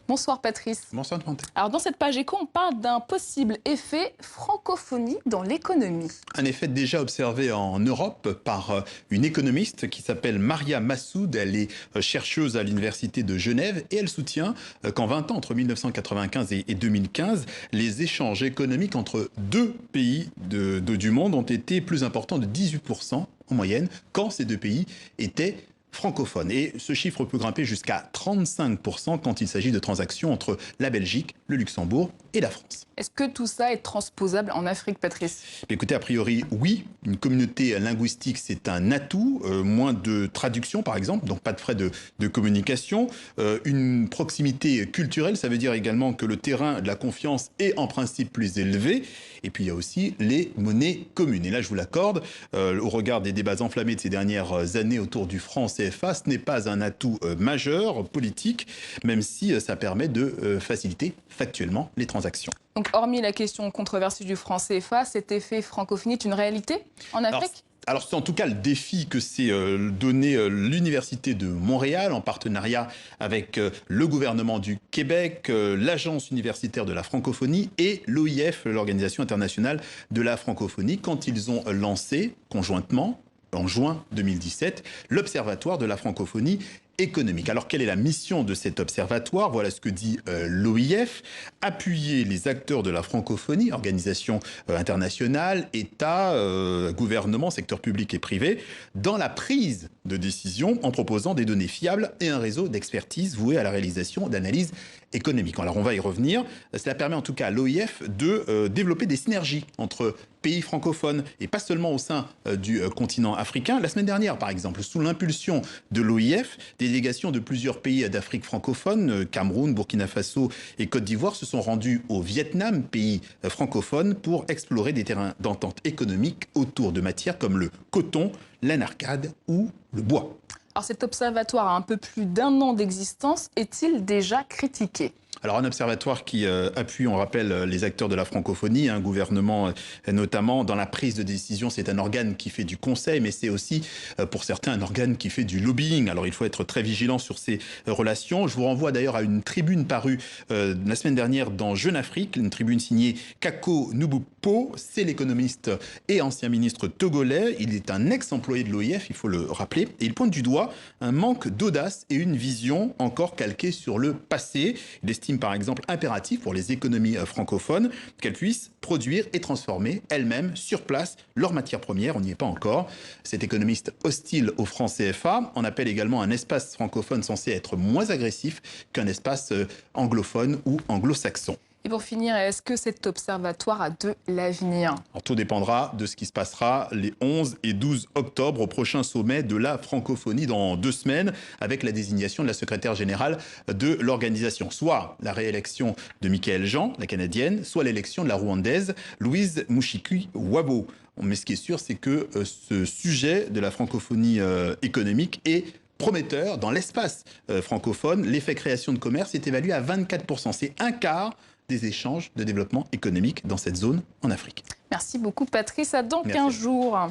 Bonsoir Patrice. Bonsoir Dante. Alors dans cette page éco, on parle d'un possible effet francophonie dans l'économie. Un effet déjà observé en Europe par une économiste qui s'appelle Maria Massoud. Elle est chercheuse à l'université de Genève et elle soutient qu'en 20 ans, entre 1995 et 2015, les échanges économiques entre deux pays du monde ont été plus importants de 18% en moyenne quand ces deux pays étaient francophones. Et ce chiffre peut grimper jusqu'à 35% quand il s'agit de transactions entre la Belgique, le Luxembourg et la France. Est-ce que tout ça est transposable en Afrique, Patrice? Écoutez, a priori, oui. Une communauté linguistique, c'est un atout. Moins de traduction, par exemple, donc pas de frais de communication. Une proximité culturelle, ça veut dire également que le terrain de la confiance est en principe plus élevé. Et puis, il y a aussi les monnaies communes. Et là, je vous l'accorde, au regard des débats enflammés de ces dernières années autour du franc CFA, ce n'est pas un atout majeur politique, même si ça permet de faciliter factuellement les transactions. Donc, hormis la question controversée du franc CFA, cet effet francophonie est une réalité en Afrique? Alors c'est en tout cas le défi que s'est donné l'Université de Montréal en partenariat avec le gouvernement du Québec, l'Agence universitaire de la francophonie et l'OIF, l'Organisation internationale de la francophonie, quand ils ont lancé conjointement, en juin 2017, l'Observatoire de la francophonie économique. Alors, quelle est la mission de cet observatoire? Voilà ce que dit l'OIF. Appuyer les acteurs de la francophonie, organisations internationales, États, gouvernements, secteur public et privé, dans la prise de décision en proposant des données fiables et un réseau d'expertise voué à la réalisation d'analyses économiques. Alors, on va y revenir. Cela permet en tout cas à l'OIF de développer des synergies entre pays francophones et pas seulement au sein du continent africain. La semaine dernière, par exemple, sous l'impulsion de l'OIF, des délégations de plusieurs pays d'Afrique francophone, Cameroun, Burkina Faso et Côte d'Ivoire, se sont rendus au Vietnam, pays francophone, pour explorer des terrains d'entente économique autour de matières comme le coton, laine arcade ou le bois. Alors cet observatoire a un peu plus d'1 an d'existence. Est-il déjà critiqué? Alors un observatoire qui appuie, on rappelle, les acteurs de la francophonie, un gouvernement notamment dans la prise de décision. C'est un organe qui fait du conseil, mais c'est aussi pour certains un organe qui fait du lobbying. Alors il faut être très vigilant sur ces relations. Je vous renvoie d'ailleurs à une tribune parue la semaine dernière dans Jeune Afrique, une tribune signée Kako Nubupo. C'est l'économiste et ancien ministre togolais. Il est un ex-employé de l'OIF, il faut le rappeler. Et il pointe du doigt un manque d'audace et une vision encore calquée sur le passé. Il estime par exemple impératif pour les économies francophones qu'elles puissent produire et transformer elles-mêmes sur place leurs matières premières. On n'y est pas encore. Cet économiste hostile au franc CFA en appelle également un espace francophone censé être moins agressif qu'un espace anglophone ou anglo-saxon. Et pour finir, est-ce que cet observatoire a de l'avenir? Tout dépendra de ce qui se passera les 11 et 12 octobre au prochain sommet de la francophonie dans 2 semaines, avec la désignation de la secrétaire générale de l'organisation. Soit la réélection de Michaëlle Jean, la canadienne, soit l'élection de la rwandaise Louise Mushiki-Wabo. Mais ce qui est sûr, c'est que ce sujet de la francophonie économique est prometteur dans l'espace francophone. L'effet création de commerce est évalué à 24%. C'est un quart des échanges de développement économique dans cette zone en Afrique. Merci beaucoup Patrice, à dans 15 jours.